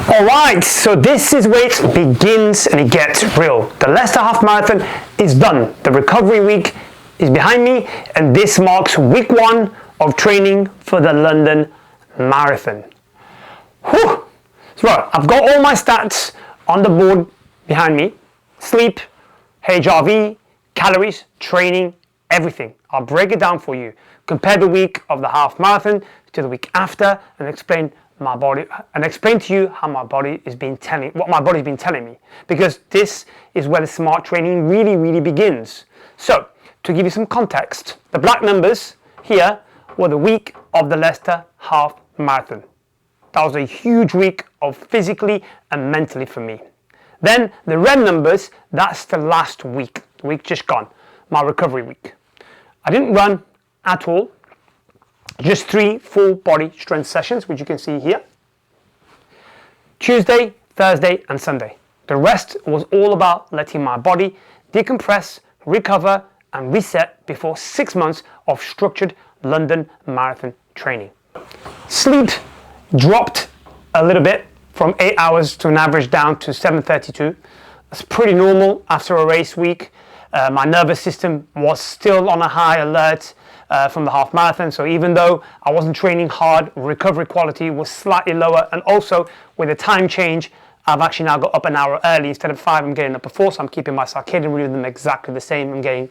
Alright, so this is where it begins and it gets real. The Leicester Half Marathon is done. The recovery week is behind me, and this marks week 1 of training for the London Marathon. Whew! So right, I've got all my stats on the board behind me. Sleep, HRV, calories, training, everything. I'll break it down for you. Compare the week of the half marathon to the week after and explain to you how my body is what my body's been telling me, because this is where the smart training really begins. So to give you some context, the black numbers here were the week of the Leicester Half Marathon. That was a huge week of physically and mentally for me. Then the red numbers, that's the last week, the week just gone, my recovery week. I didn't run at all, just 3 full body strength sessions, which you can see here. Tuesday, Thursday and Sunday. The rest was all about letting my body decompress, recover and reset before 6 months of structured London Marathon training. Sleep dropped a little bit from 8 hours to an average down to 7:32. That's pretty normal after a race week. My nervous system was still on a high alert from the half marathon, so even though I wasn't training hard, recovery quality was slightly lower, and also with the time change, I've actually now got up an hour early. Instead of 5, I'm getting up at 4, so I'm keeping my circadian rhythm exactly the same. I'm getting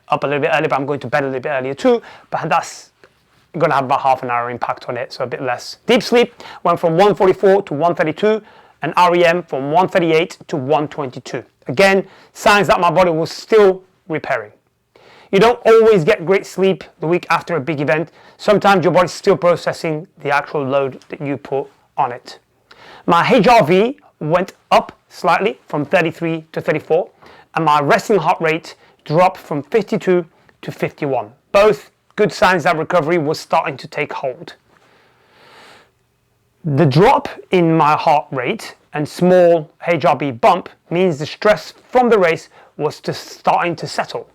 up a little bit early, but I'm going to bed a little bit earlier too, but that's going to have about half an hour impact on it, so a bit less. Deep sleep went from 144 to 132, and REM from 138 to 122. Again, signs that my body was still repairing. You don't always get great sleep the week after a big event. Sometimes your body's still processing the actual load that you put on it. My HRV went up slightly from 33 to 34, and my resting heart rate dropped from 52 to 51. Both good signs that recovery was starting to take hold. The drop in my heart rate and small HRV bump means the stress from the race was just starting to settle.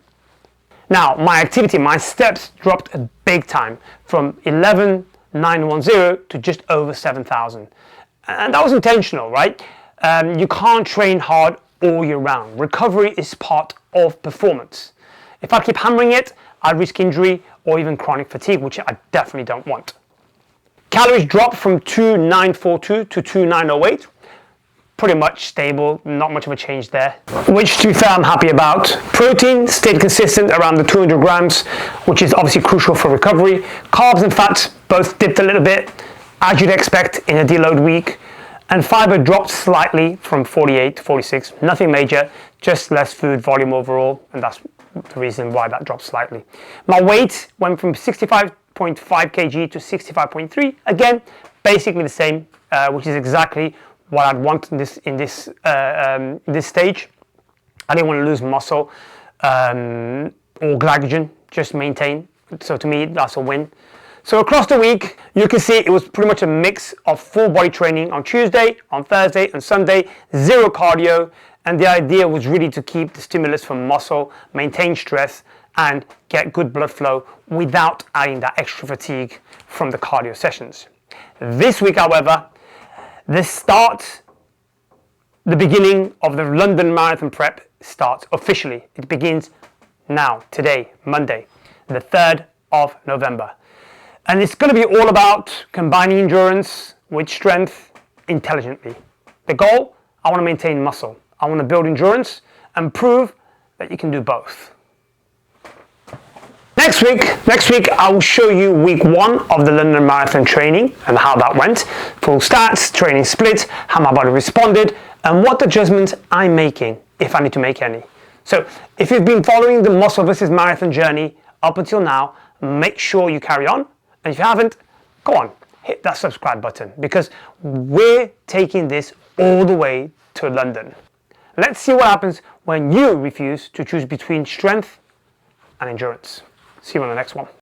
Now, my activity, my steps dropped a big time from 11,910 to just over 7,000. And that was intentional, right? You can't train hard all year round. Recovery is part of performance. If I keep hammering it, I risk injury or even chronic fatigue, which I definitely don't want. Calories dropped from 2,942 to 2,908. Pretty much stable, not much of a change there, which to be fair I'm happy about. Protein stayed consistent around the 200 grams, which is obviously crucial for recovery. Carbs and fats both dipped a little bit, as you'd expect in a deload week. And fiber dropped slightly from 48 to 46, nothing major, just less food volume overall, and that's the reason why that dropped slightly. My weight went from 65.5 kg to 65.3, again, basically the same, which is exactly what I'd want in this stage. I didn't want to lose muscle or glycogen, just maintain. So to me, that's a win. So across the week, you can see it was pretty much a mix of full body training on Tuesday, on Thursday and Sunday, zero cardio. And the idea was really to keep the stimulus from muscle, maintain stress and get good blood flow without adding that extra fatigue from the cardio sessions. This week, however, the beginning of the London Marathon prep starts officially. It begins now, today, Monday, the 3rd of November. And it's going to be all about combining endurance with strength intelligently. The goal, I want to maintain muscle. I want to build endurance and prove that you can do both. Next week, I will show you week 1 of the London Marathon training and how that went. Full stats, training split, how my body responded, and what adjustments I'm making, if I need to make any. So if you've been following the muscle versus marathon journey up until now, make sure you carry on. And if you haven't, go on, hit that subscribe button, because we're taking this all the way to London. Let's see what happens when you refuse to choose between strength and endurance. See you on the next one.